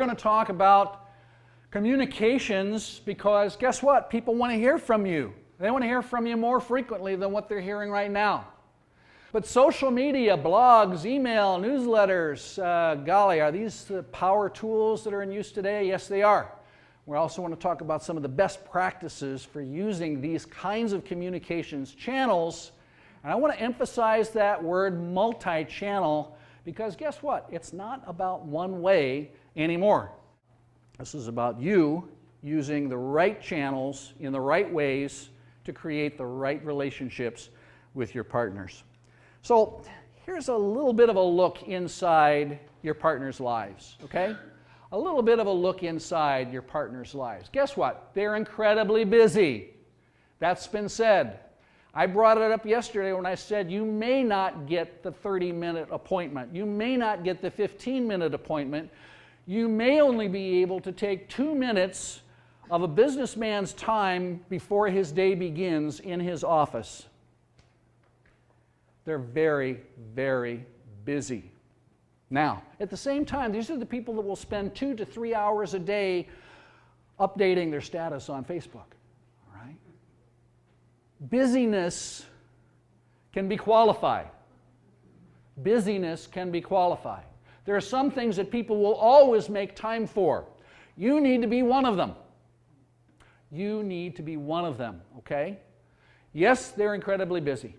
going to talk about communications because guess what? People want to hear from you. They want to hear from you more frequently than what they're hearing right now. But social media, blogs, email, newsletters, golly, are these the power tools that are in use today? Yes, they are. We also want to talk about some of the best practices for using these kinds of communications channels. And I want to emphasize that word multi-channel because guess what? It's not about one way anymore. This is about you using the right channels in the right ways to create the right relationships with your partners. So here's a little bit of a look inside your partner's lives, okay? A little bit of a look inside your partner's lives. Guess what? They're incredibly busy. That's been said. I brought it up yesterday when I said you may not get the 30-minute appointment. You may not get the 15-minute appointment. You may only be able to take 2 minutes of a businessman's time before his day begins in his office. They're very, very busy. Now, at the same time, these are the people that will spend 2 to 3 hours a day updating their status on Facebook. All right? Busyness can be qualified. Busyness can be qualified. There are some things that people will always make time for. You need to be one of them. You need to be one of them, okay? Yes, they're incredibly busy.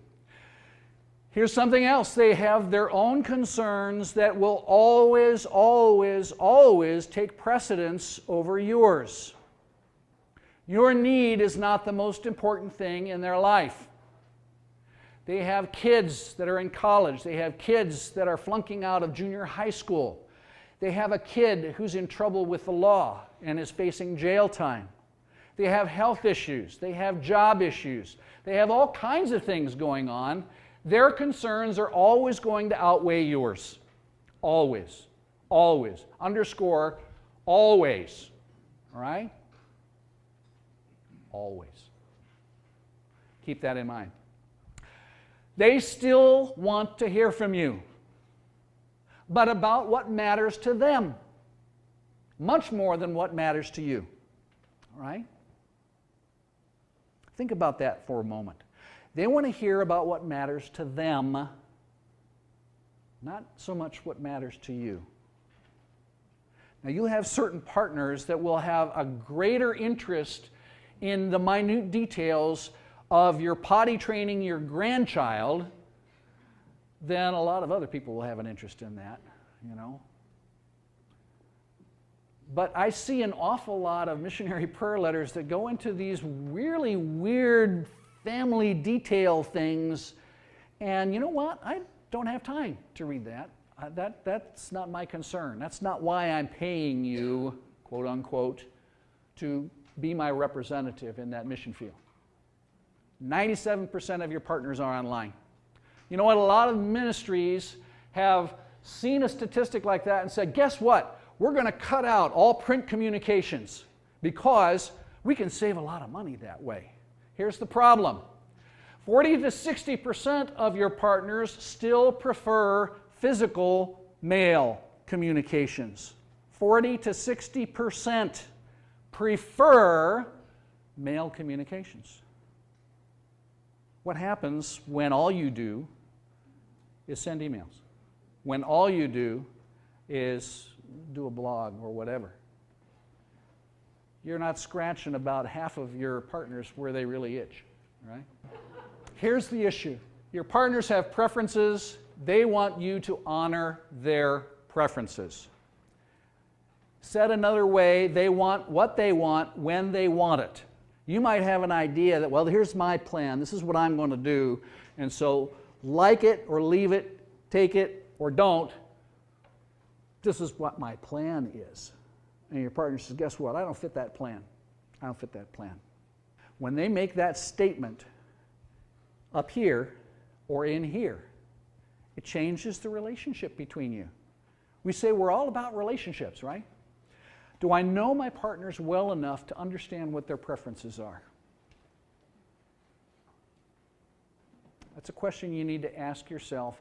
Here's something else. They have their own concerns that will always, always, always take precedence over yours. Your need is not the most important thing in their life. They have kids that are in college. They have kids that are flunking out of junior high school. They have a kid who's in trouble with the law and is facing jail time. They have health issues. They have job issues. They have all kinds of things going on. Their concerns are always going to outweigh yours. Always. Always. Underscore, always. All right? Always. Keep that in mind. They still want to hear from you, but about what matters to them, much more than what matters to you. All right? Think about that for a moment. They want to hear about what matters to them, not so much what matters to you. Now, you'll have certain partners that will have a greater interest in the minute details of your potty training your grandchild than a lot of other people will have an interest in that, you know. But I see an awful lot of missionary prayer letters that go into these really weird family detail things, and you know what? I don't have time to read that. That's not my concern. That's not why I'm paying you, quote unquote, to be my representative in that mission field. 97% of your partners are online. You know what? A lot of ministries have seen a statistic like that and said, guess what? We're going to cut out all print communications because we can save a lot of money that way. Here's the problem. 40 to 60% of your partners still prefer physical mail communications. 40 to 60% prefer mail communications. What happens when all you do is send emails? When all you do is do a blog or whatever? You're not scratching about half of your partners where they really itch, right? Here's the issue. Your partners have preferences. They want you to honor their preferences. Said another way, they want what they want when they want it. You might have an idea that, well, here's my plan. This is what I'm going to do. And so like it or leave it, take it or don't. This is what my plan is. And your partner says, guess what? I don't fit that plan. I don't fit that plan. When they make that statement up here or in here, it changes the relationship between you. We say we're all about relationships, right? Do I know my partners well enough to understand what their preferences are? That's a question you need to ask yourself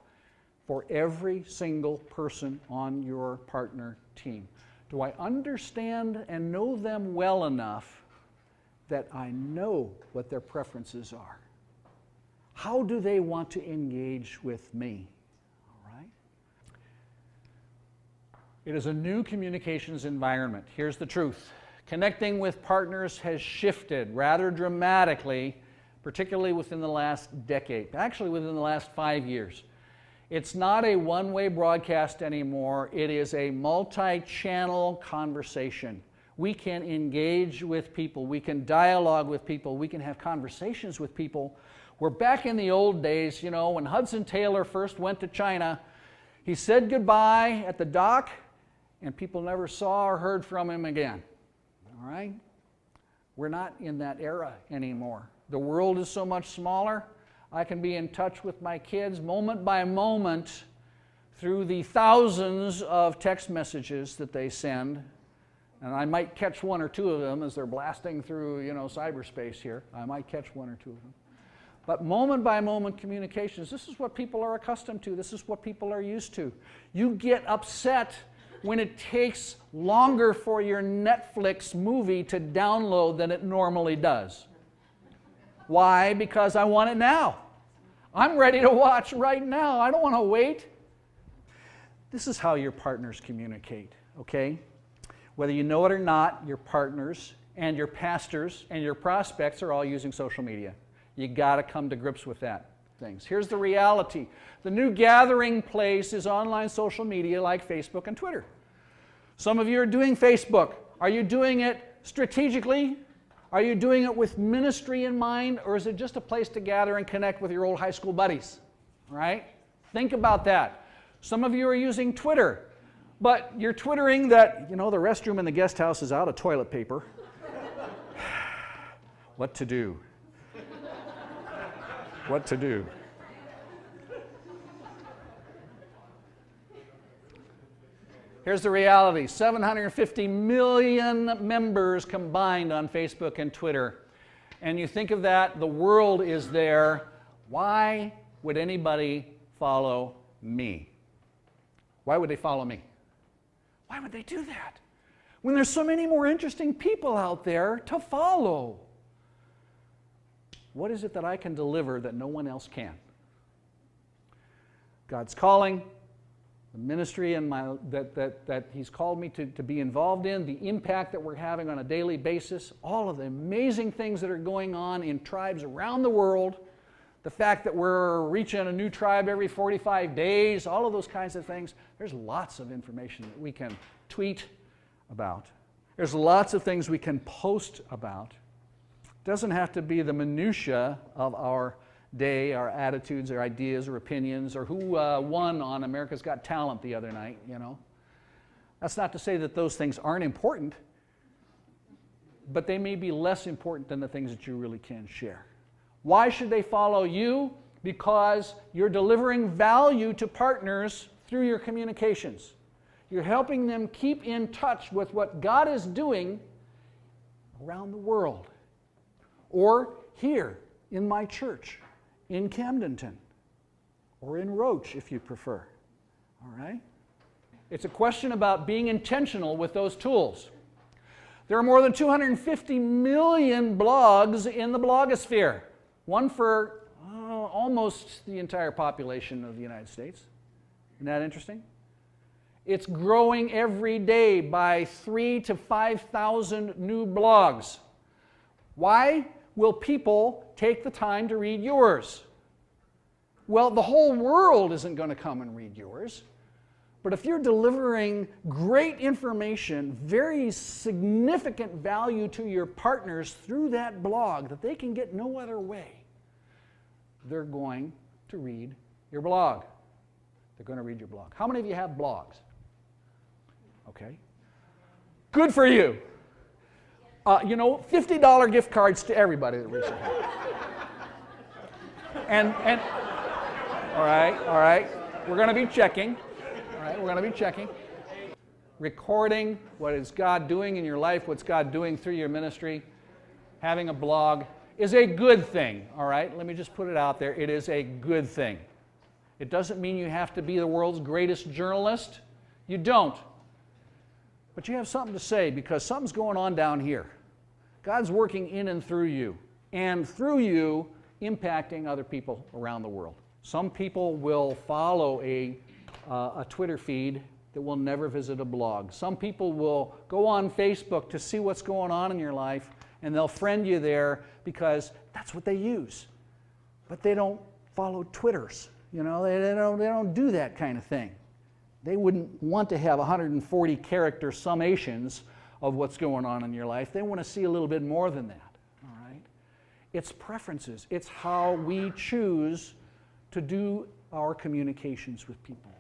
for every single person on your partner team. Do I understand and know them well enough that I know what their preferences are? How do they want to engage with me? All right? It is a new communications environment. Here's the truth. Connecting with partners has shifted rather dramatically, particularly within the last decade, actually within the last 5 years. It's not a one-way broadcast anymore. It is a multi-channel conversation. We can engage with people. We can dialogue with people. We can have conversations with people. We're back in the old days, you know, when Hudson Taylor first went to China, he said goodbye at the dock, and people never saw or heard from him again. All right? We're not in that era anymore. The world is so much smaller. I can be in touch with my kids moment by moment through the thousands of text messages that they send. And I might catch one or two of them as they're blasting through, you know, cyberspace here. I might catch one or two of them. But moment by moment communications, this is what people are accustomed to. This is what people are used to. You get upset when it takes longer for your Netflix movie to download than it normally does. Why? Because I want it now. I'm ready to watch right now. I don't want to wait. This is how your partners communicate, okay? Whether you know it or not, your partners and your pastors and your prospects are all using social media. You got to come to grips with that. Here's the reality. The new gathering place is online social media like Facebook and Twitter. Some of you are doing Facebook. Are you doing it strategically? Are you doing it with ministry in mind, or is it just a place to gather and connect with your old high school buddies? Right? Think about that. Some of you are using Twitter, but you're twittering that, you know, the restroom in the guest house is out of toilet paper. What to do? What to do? Here's the reality. 750 million members combined on Facebook and Twitter. And you think of that, the world is there. Why would anybody follow me? Why would they follow me? Why would they do that? When there's so many more interesting people out there to follow. What is it that I can deliver that no one else can? God's calling, the ministry and that He's called me to be involved in, the impact that we're having on a daily basis, all of the amazing things that are going on in tribes around the world, the fact that we're reaching a new tribe every 45 days, all of those kinds of things. There's lots of information that we can tweet about. There's lots of things we can post about. Doesn't have to be the minutia of our day, our attitudes, our ideas, or opinions, or who won on America's Got Talent the other night, you know. That's not to say that those things aren't important, but they may be less important than the things that you really can share. Why should they follow you? Because you're delivering value to partners through your communications. You're helping them keep in touch with what God is doing around the world. Or here in my church, in Camdenton, or in Roach if you prefer. All right? It's a question about being intentional with those tools. There are more than 250 million blogs in the blogosphere, one for almost the entire population of the United States. Isn't that interesting? It's growing every day by 3,000 to 5,000 new blogs. Why will people take the time to read yours? Well, the whole world isn't going to come and read yours. But if you're delivering great information, very significant value to your partners through that blog that they can get no other way, they're going to read your blog. They're going to read your blog. How many of you have blogs? Okay. Good for you. $50 gift cards to everybody that reads it. And all right. We're going to be checking. All right, we're going to be checking. Recording what is God doing in your life, what's God doing through your ministry. Having a blog is a good thing. All right, let me just put it out there. It is a good thing. It doesn't mean you have to be the world's greatest journalist. You don't. But you have something to say because something's going on down here. God's working in and through you impacting other people around the world. Some people will follow a Twitter feed that will never visit a blog. Some people will go on Facebook to see what's going on in your life, and they'll friend you there because that's what they use. But they don't follow Twitters. You know, they don't do that kind of thing. They wouldn't want to have 140 character summations of what's going on in your life. They want to see a little bit more than that. All right? It's preferences. It's how we choose to do our communications with people.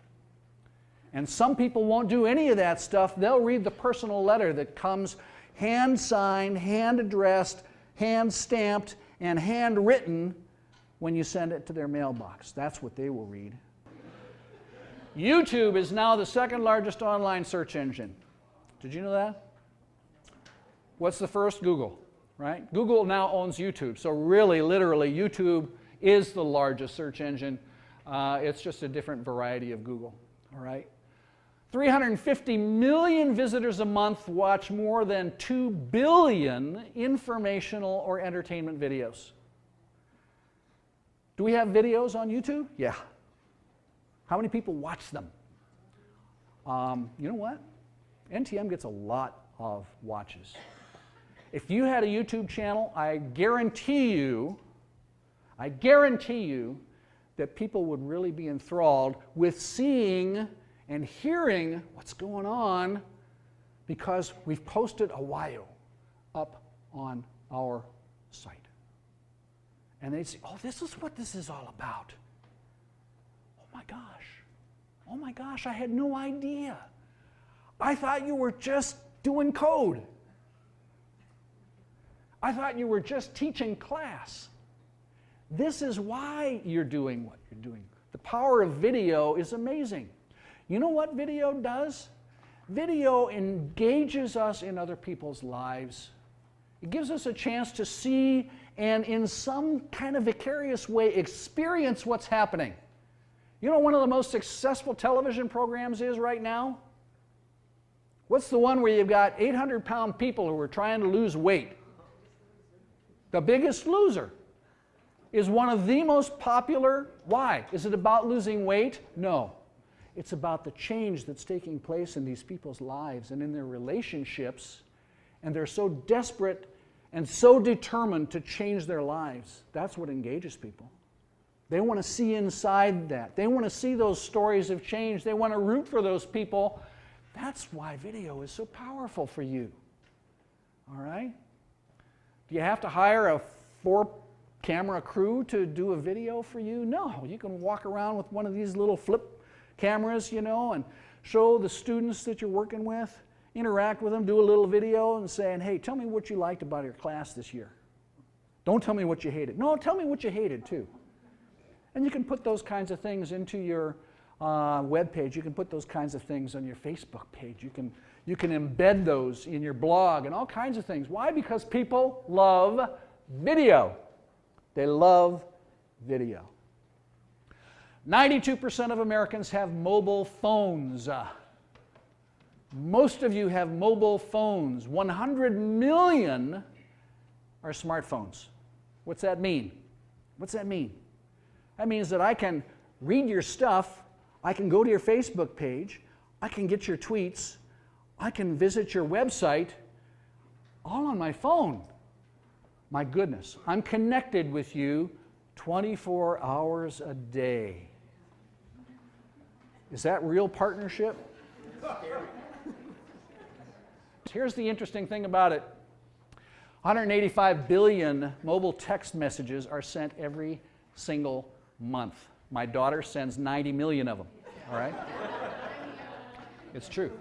And some people won't do any of that stuff. They'll read the personal letter that comes hand-signed, hand-addressed, hand-stamped, and handwritten when you send it to their mailbox. That's what they will read. YouTube is now the second largest online search engine. Did you know that? What's the first? Google, right? Google now owns YouTube. So really, literally, YouTube is the largest search engine. It's just a different variety of Google, all right? 350 million visitors a month watch more than 2 billion informational or entertainment videos. Do we have videos on YouTube? Yeah. How many people watch them? You know what? NTM gets a lot of watches. If you had a YouTube channel, I guarantee you that people would really be enthralled with seeing and hearing what's going on because we've posted a bio up on our site. And they'd say, oh, this is what this is all about. Oh my gosh, I had no idea. I thought you were just doing code. I thought you were just teaching class. This is why you're doing what you're doing. The power of video is amazing. You know what video does? Video engages us in other people's lives. It gives us a chance to see and in some kind of vicarious way experience what's happening. You know what one of the most successful television programs is right now? What's the one where you've got 800-pound people who are trying to lose weight? The Biggest Loser is one of the most popular. Why? Is it about losing weight? No. It's about the change that's taking place in these people's lives and in their relationships, and they're so desperate and so determined to change their lives. That's what engages people. They want to see inside that. They want to see those stories of change. They want to root for those people. That's why video is so powerful for you. All right? Do you have to hire a 4-camera crew to do a video for you? No. You can walk around with one of these little flip cameras, you know, and show the students that you're working with, interact with them, do a little video and saying, hey, tell me what you liked about your class this year. Don't tell me what you hated. No, tell me what you hated too. And you can put those kinds of things into your web page. You can put those kinds of things on your Facebook page. You can embed those in your blog and all kinds of things. Why? Because people love video. They love video. 92% of Americans have mobile phones. Most of you have mobile phones. 100 million are smartphones. What's that mean? What's that mean? That means that I can read your stuff, I can go to your Facebook page, I can get your tweets, I can visit your website, all on my phone. My goodness, I'm connected with you 24 hours a day. Is that real partnership? Here's the interesting thing about it. 185 billion mobile text messages are sent every single month. My daughter sends 90 million of them, all right? It's true.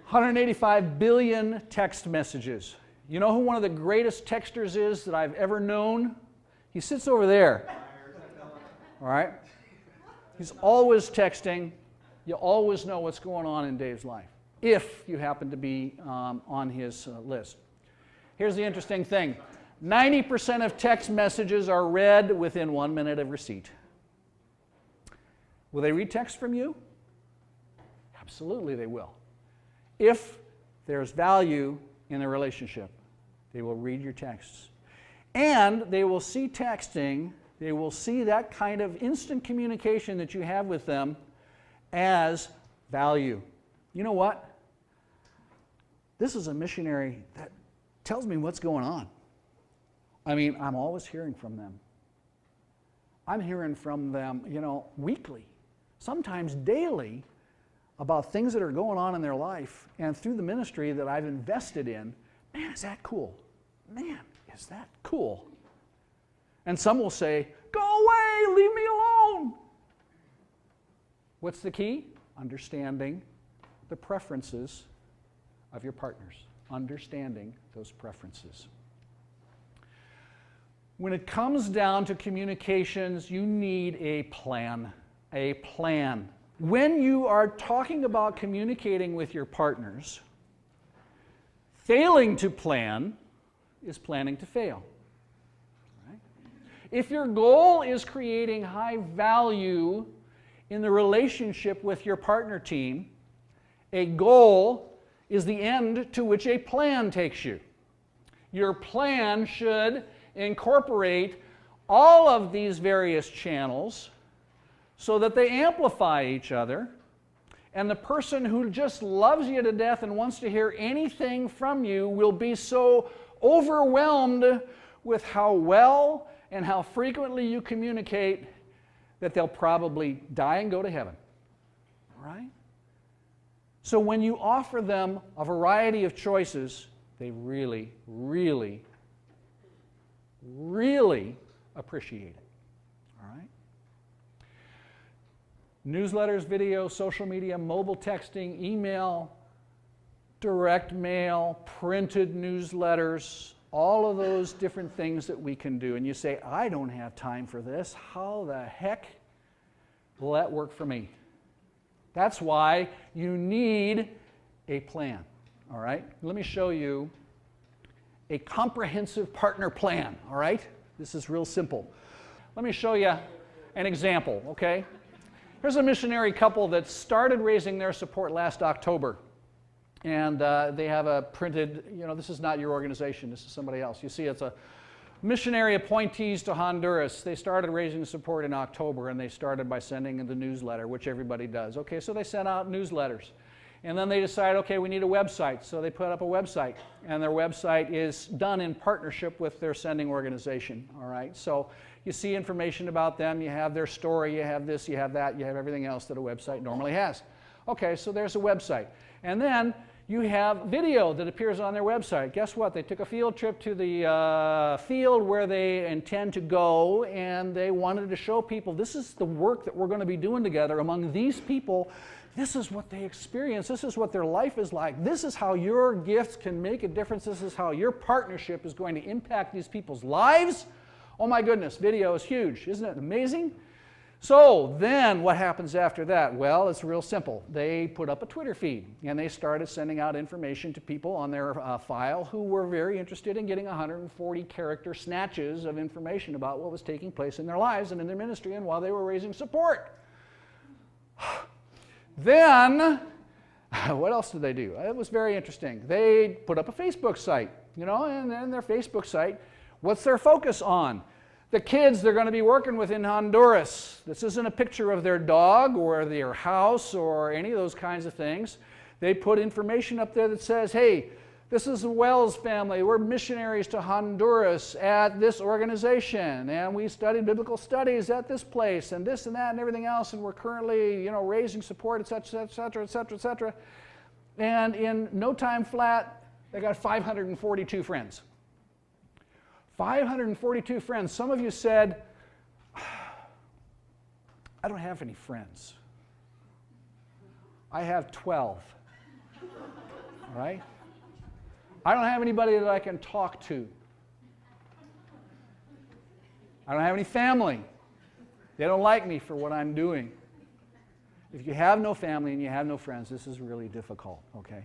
185 billion text messages. You know who one of the greatest texters is that I've ever known? He sits over there, all right? He's always texting. You always know what's going on in Dave's life, if you happen to be on his list. Here's the interesting thing. 90% of text messages are read within 1 minute of receipt. Will they read text from you? Absolutely they will. If there's value in the relationship. They will read your texts. And they will see texting, they will see that kind of instant communication that you have with them as value. You know what? This is a missionary that tells me what's going on. I mean, I'm always hearing from them. I'm hearing from them, weekly, sometimes daily, about things that are going on in their life, and through the ministry that I've invested in. Man, is that cool? Man, is that cool? And some will say, go away, leave me alone. What's the key? Understanding the preferences of your partners. Understanding those preferences. When it comes down to communications, you need a plan. A plan. When you are talking about communicating with your partners, failing to plan is planning to fail. Right? If your goal is creating high value in the relationship with your partner team, a goal is the end to which a plan takes you. Your plan should incorporate all of these various channels so that they amplify each other, and the person who just loves you to death and wants to hear anything from you will be so overwhelmed with how well and how frequently you communicate that they'll probably die and go to heaven. All right? So when you offer them a variety of choices, they really, really, really appreciate it. All right? Newsletters, video, social media, mobile texting, email, direct mail, printed newsletters, all of those different things that we can do. And you say, I don't have time for this. How the heck will that work for me? That's why you need a plan. All right? Let me show you a comprehensive partner plan. All right? This is real simple. Let me show you an example, okay? Here's a missionary couple that started raising their support last October. And they have a printed, this is not your organization, this is somebody else. You see, it's a missionary appointees to Honduras. They started raising support in October, and they started by sending in the newsletter, which everybody does. Okay, so they sent out newsletters. And then they decided, okay, we need a website. So they put up a website. And their website is done in partnership with their sending organization. All right, so you see information about them. You have their story. You have this, you have that. You have everything else that a website normally has. Okay, so there's a website. And then you have video that appears on their website. Guess what? They took a field trip to the field where they intend to go, and they wanted to show people, this is the work that we're going to be doing together among these people. This is what they experience. This is what their life is like. This is how your gifts can make a difference. This is how your partnership is going to impact these people's lives. Oh my goodness, video is huge. Isn't it amazing? So then what happens after that? Well, it's real simple. They put up a Twitter feed, and they started sending out information to people on their file who were very interested in getting 140 character snatches of information about what was taking place in their lives and in their ministry and while they were raising support. Then, what else did they do? It was very interesting. They put up a Facebook site, and then their Facebook site, what's their focus on? The kids they're going to be working with in Honduras. This isn't a picture of their dog or their house or any of those kinds of things. They put information up there that says, hey, this is the Wells family. We're missionaries to Honduras at this organization, and we studied biblical studies at this place, and this and that and everything else, and we're currently, raising support, et cetera, et cetera, et cetera, et cetera. And in no time flat, they got 542 friends. 542 friends. Some of you said, I don't have any friends. I have 12. All right? I don't have anybody that I can talk to. I don't have any family. They don't like me for what I'm doing. If you have no family and you have no friends, this is really difficult, okay?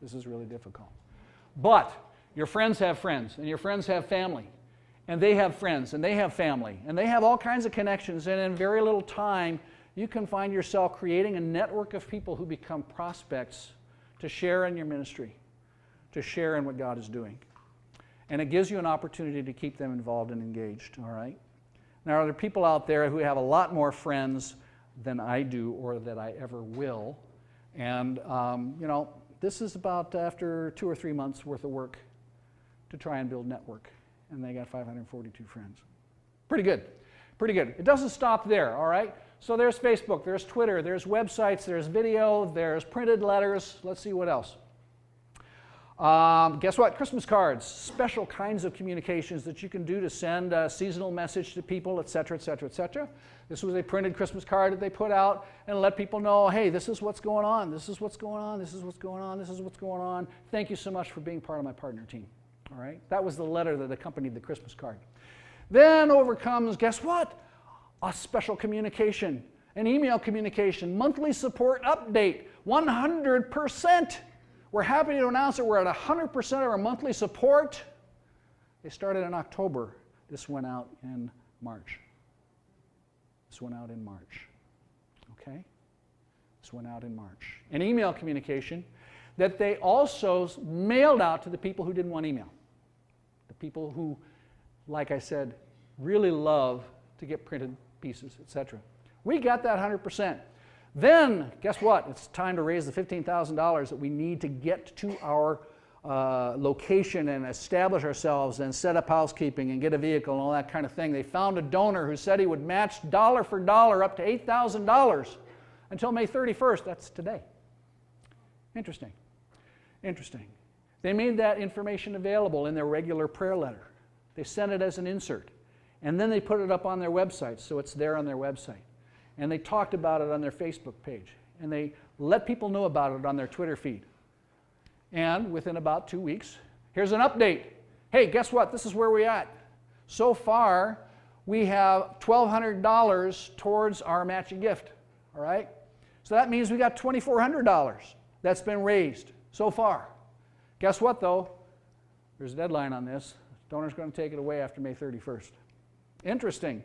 This is really difficult. But your friends have friends, and your friends have family, and they have friends, and they have family, and they have all kinds of connections, and in very little time, you can find yourself creating a network of people who become prospects to share in your ministry, to share in what God is doing. And it gives you an opportunity to keep them involved and engaged, all right? Now, there are people out there who have a lot more friends than I do or that I ever will. And, you know, this is about after 2 or 3 months worth of work to try and build network. And they got 542 friends. Pretty good. Pretty good. It doesn't stop there, all right? So there's Facebook, there's Twitter, there's websites, there's video, there's printed letters. Let's see what else. Guess what? Christmas cards, special kinds of communications that you can do to send a seasonal message to people, etc., etc., etc. This was a printed Christmas card that they put out and let people know, hey, this is what's going on, this is what's going on, this is what's going on, this is what's going on. Thank you so much for being part of my partner team. All right? That was the letter that accompanied the Christmas card. Then over comes, guess what? A special communication, an email communication, monthly support update, 100%. We're happy to announce that we're at 100% of our monthly support. They started in October. This went out in March. This went out in March. Okay? This went out in March. An email communication that they also mailed out to the people who didn't want email. The people who, like I said, really love to get printed pieces, etc. We got that 100%. Then, guess what? It's time to raise the $15,000 that we need to get to our location and establish ourselves and set up housekeeping and get a vehicle and all that kind of thing. They found a donor who said he would match dollar for dollar up to $8,000 until May 31st. That's today. Interesting. Interesting. They made that information available in their regular prayer letter. They sent it as an insert. And then they put it up on their website, so it's there on their website. And they talked about it on their Facebook page. And they let people know about it on their Twitter feed. And within about 2 weeks, here's an update. Hey, guess what? This is where we're at. So far, we have $1,200 towards our matching gift. All right? So that means we got $2,400 that's been raised so far. Guess what, though? There's a deadline on this. The donor's going to take it away after May 31st. Interesting.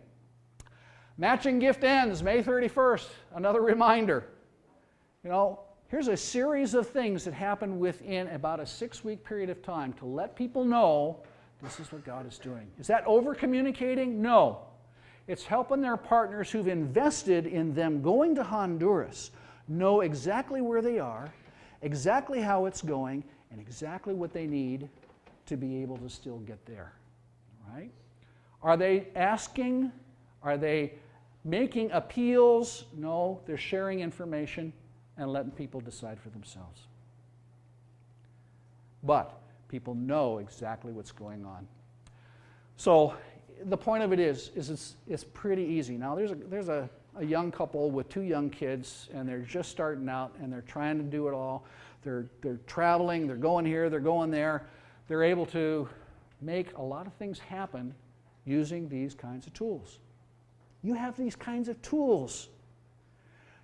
Matching gift ends May 31st. Another reminder. You know, here's a series of things that happen within about a 6-week period of time to let people know this is what God is doing. Is that over-communicating? No. It's helping their partners who've invested in them going to Honduras know exactly where they are, exactly how it's going, and exactly what they need to be able to still get there. All right? Are they asking? Are they making appeals? No, they're sharing information and letting people decide for themselves. But people know exactly what's going on. So the point of it is it's pretty easy. Now there's a young couple with 2 young kids, and they're just starting out, and they're trying to do it all. They're traveling, they're going here, they're going there. They're able to make a lot of things happen using these kinds of tools. You have these kinds of tools.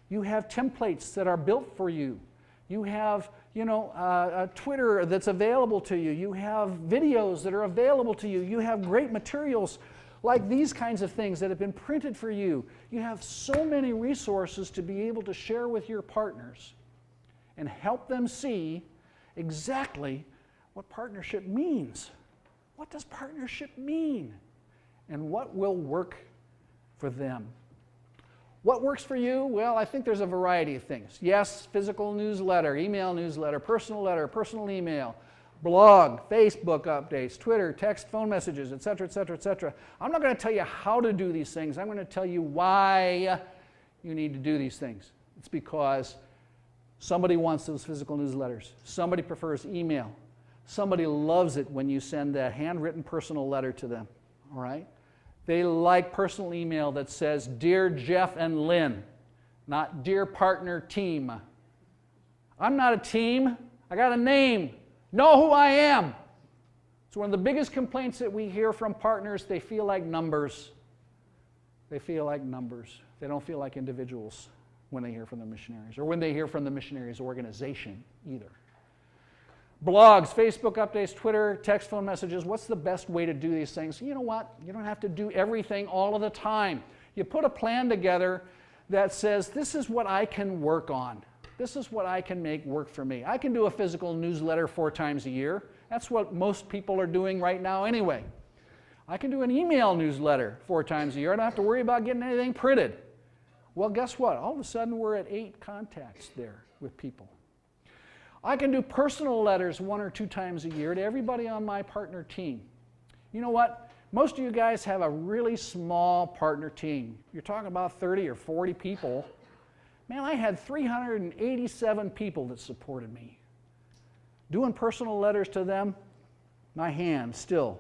You have templates that are built for you. You have, Twitter that's available to you. You have videos that are available to you. You have great materials like these kinds of things that have been printed for you. You have so many resources to be able to share with your partners and help them see exactly what partnership means. What does partnership mean? And what will work for them? What works for you? Well, I think there's a variety of things. Yes, physical newsletter, email newsletter, personal email, blog, Facebook updates, Twitter, text, phone messages, etc., etc., etc. I'm not going to tell you how to do these things. I'm going to tell you why you need to do these things. It's because somebody wants those physical newsletters. Somebody prefers email. Somebody loves it when you send that handwritten personal letter to them. All right? They like personal email that says, Dear Jeff and Lynn, not Dear Partner Team. I'm not a team. I got a name. Know who I am. It's one of the biggest complaints that we hear from partners. They feel like numbers. They feel like numbers. They don't feel like individuals when they hear from the missionaries, or when they hear from the missionaries organization either. Blogs, Facebook updates, Twitter, text, phone messages. What's the best way to do these things? You know what? You don't have to do everything all of the time. You put a plan together that says, this is what I can work on. This is what I can make work for me. I can do a physical newsletter 4 times a year. That's what most people are doing right now anyway. I can do an email newsletter 4 times a year. I don't have to worry about getting anything printed. Well, guess what? All of a sudden, we're at 8 contacts there with people. I can do personal letters 1 or 2 times a year to everybody on my partner team. You know what? Most of you guys have a really small partner team. You're talking about 30 or 40 people. Man, I had 387 people that supported me. Doing personal letters to them, my hand still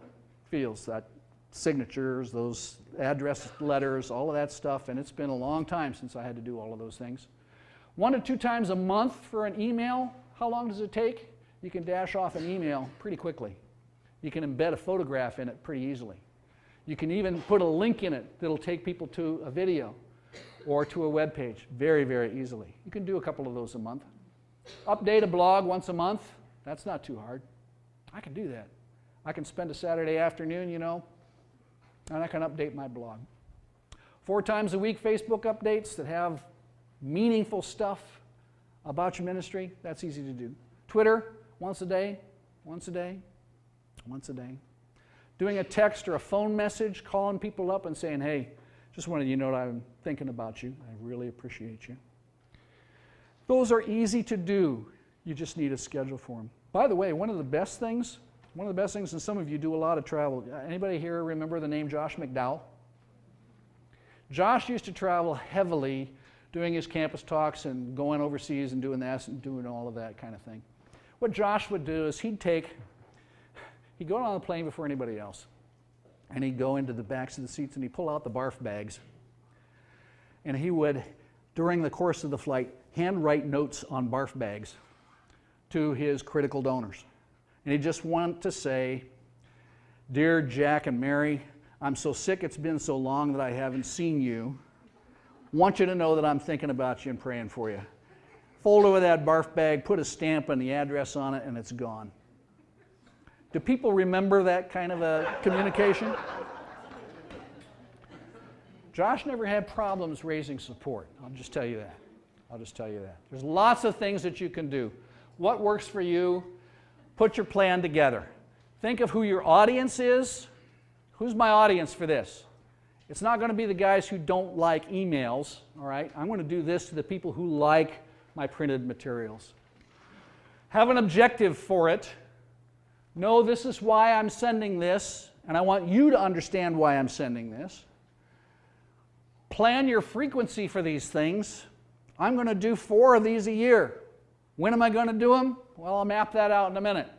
feels that signatures, those address letters, all of that stuff, and it's been a long time since I had to do all of those things. 1 to 2 times a month for an email. How long does it take? You can dash off an email pretty quickly. You can embed a photograph in it pretty easily. You can even put a link in it that'll take people to a video or to a web page very, very easily. You can do a couple of those a month. Update a blog once a month. That's not too hard. I can do that. I can spend a Saturday afternoon, you know, and I can update my blog. 4 times a week Facebook updates that have meaningful stuff about your ministry. That's easy to do. Twitter, once a day, once a day, once a day. Doing a text or a phone message, calling people up and saying, hey, just wanted you to know that I'm thinking about you. I really appreciate you. Those are easy to do. You just need a schedule for them. By the way, one of the best things, and some of you do a lot of travel. Anybody here remember the name Josh McDowell? Josh used to travel heavily doing his campus talks and going overseas and doing that and doing all of that kind of thing. What Josh would do is he'd go on the plane before anybody else, and he'd go into the backs of the seats and he'd pull out the barf bags, and he would, during the course of the flight, handwrite notes on barf bags to his critical donors. And he just wanted to say, dear Jack and Mary, I'm so sick it's been so long that I haven't seen you. Want you to know that I'm thinking about you and praying for you. Fold over that barf bag, put a stamp and the address on it, and it's gone. Do people remember that kind of a communication? Josh never had problems raising support. I'll just tell you that. There's lots of things that you can do. What works for you? Put your plan together. Think of who your audience is. Who's my audience for this? It's not going to be the guys who don't like emails, all right? I'm going to do this to the people who like my printed materials. Have an objective for it. Know this is why I'm sending this, and I want you to understand why I'm sending this. Plan your frequency for these things. I'm going to do 4 of these a year. When am I going to do them? Well, I'll map that out in a minute.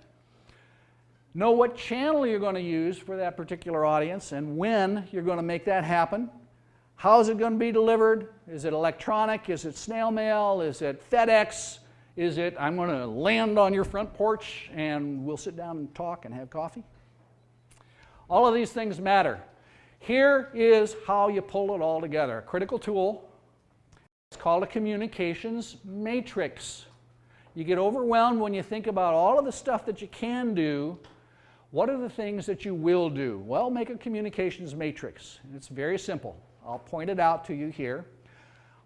Know what channel you're going to use for that particular audience and when you're going to make that happen. How is it going to be delivered? Is it electronic? Is it snail mail? Is it FedEx? Is it I'm going to land on your front porch and we'll sit down and talk and have coffee? All of these things matter. Here is how you pull it all together. A critical tool. It's called a communications matrix. You get overwhelmed when you think about all of the stuff that you can do. What are the things that you will do? Well, make a communications matrix. It's very simple. I'll point it out to you here.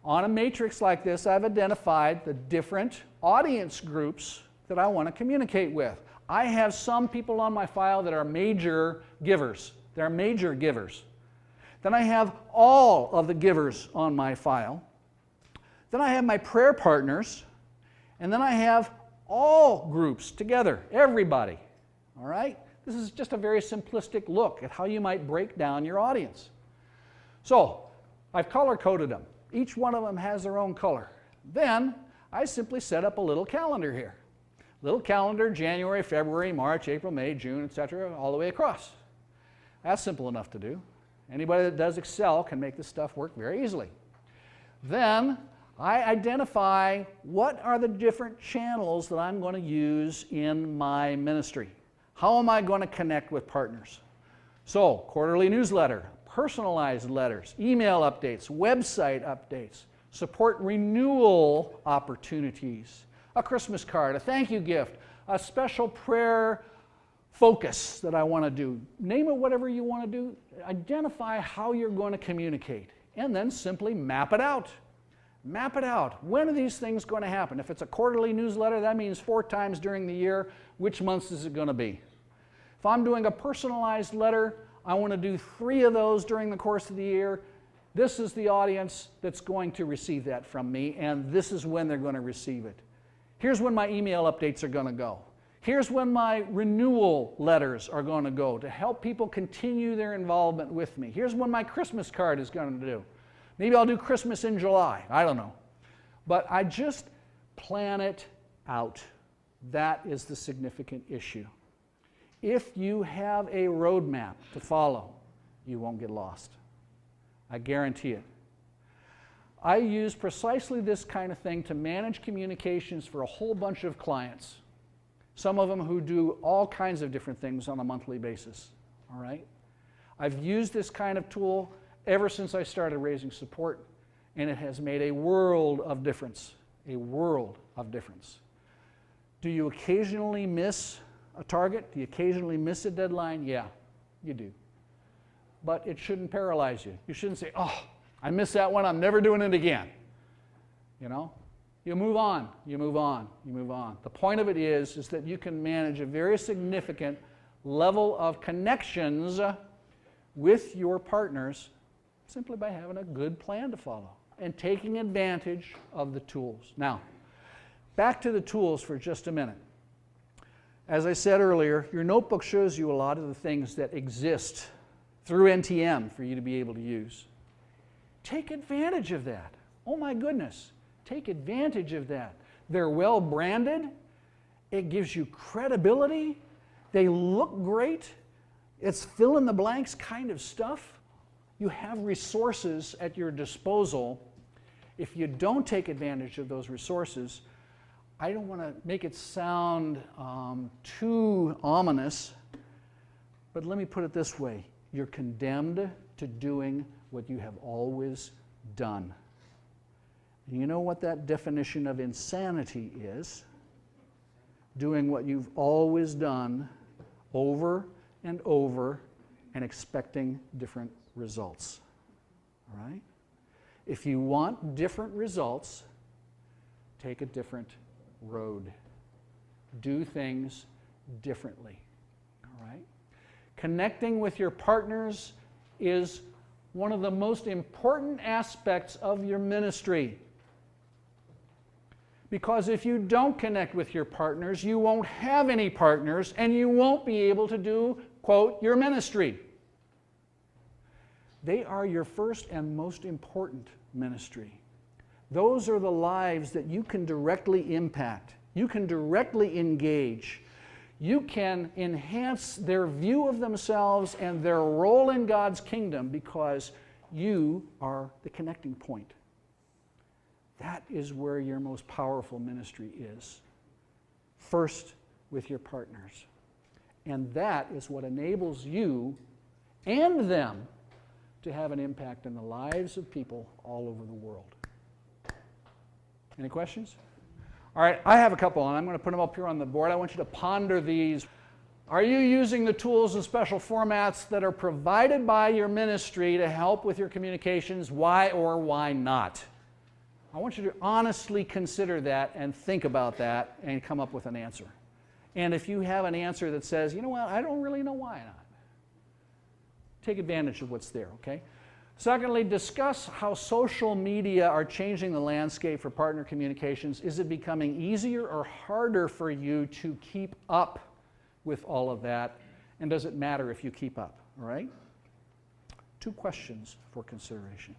On a matrix like this, I've identified the different audience groups that I want to communicate with. I have some people on my file that are major givers. They're major givers. Then I have all of the givers on my file. Then I have my prayer partners. And then I have all groups together, everybody. All right? This is just a very simplistic look at how you might break down your audience. So, I've color-coded them. Each one of them has their own color. Then, I simply set up a little calendar here. Little calendar, January, February, March, April, May, June, etc., all the way across. That's simple enough to do. Anybody that does Excel can make this stuff work very easily. Then, I identify what are the different channels that I'm going to use in my ministry. How am I going to connect with partners? So, quarterly newsletter, personalized letters, email updates, website updates, support renewal opportunities, a Christmas card, a thank you gift, a special prayer focus that I want to do. Name it whatever you want to do. Identify how you're going to communicate, and then simply map it out. Map it out. When are these things going to happen? If it's a quarterly newsletter, that means 4 times during the year. Which months is it going to be? If I'm doing a personalized letter, I want to do 3 of those during the course of the year. This is the audience that's going to receive that from me, and this is when they're going to receive it. Here's when my email updates are going to go. Here's when my renewal letters are going to go to help people continue their involvement with me. Here's when my Christmas card is going to do. Maybe I'll do Christmas in July. I don't know. But I just plan it out. That is the significant issue. If you have a roadmap to follow, you won't get lost. I guarantee it. I use precisely this kind of thing to manage communications for a whole bunch of clients. Some of them who do all kinds of different things on a monthly basis. All right? I've used this kind of tool ever since I started raising support, and it has made a world of difference. A world of difference. Do you occasionally miss a target? Do you occasionally miss a deadline? Yeah, you do. But it shouldn't paralyze you. You shouldn't say, oh, I missed that one, I'm never doing it again. You know? You move on, you move on, you move on. The point of it is that you can manage a very significant level of connections with your partners simply by having a good plan to follow and taking advantage of the tools. Now, back to the tools for just a minute. As I said earlier, your notebook shows you a lot of the things that exist through NTM for you to be able to use. Take advantage of that. Oh my goodness. Take advantage of that. They're well branded. It gives you credibility. They look great. It's fill in the blanks kind of stuff. You have resources at your disposal. If you don't take advantage of those resources, I don't want to make it sound too ominous, but let me put it this way. You're condemned to doing what you have always done. You know what that definition of insanity is? Doing what you've always done over and over and expecting different results. All right? If you want different results, take a different road. Do things differently. All right? Connecting with your partners is one of the most important aspects of your ministry. Because if you don't connect with your partners, you won't have any partners and you won't be able to do, quote, your ministry. They are your first and most important ministry. Those are the lives that you can directly impact. You can directly engage. You can enhance their view of themselves and their role in God's kingdom because you are the connecting point. That is where your most powerful ministry is. First with your partners. And that is what enables you and them to have an impact in the lives of people all over the world. Any questions? All right, I have a couple, and I'm going to put them up here on the board. I want you to ponder these. Are you using the tools and special formats that are provided by your ministry to help with your communications? Why or why not? I want you to honestly consider that and think about that and come up with an answer. And if you have an answer that says, you know what, I don't really know why not, take advantage of what's there, okay? Secondly, discuss how social media are changing the landscape for partner communications. Is it becoming easier or harder for you to keep up with all of that? And does it matter if you keep up, all right? 2 questions for consideration.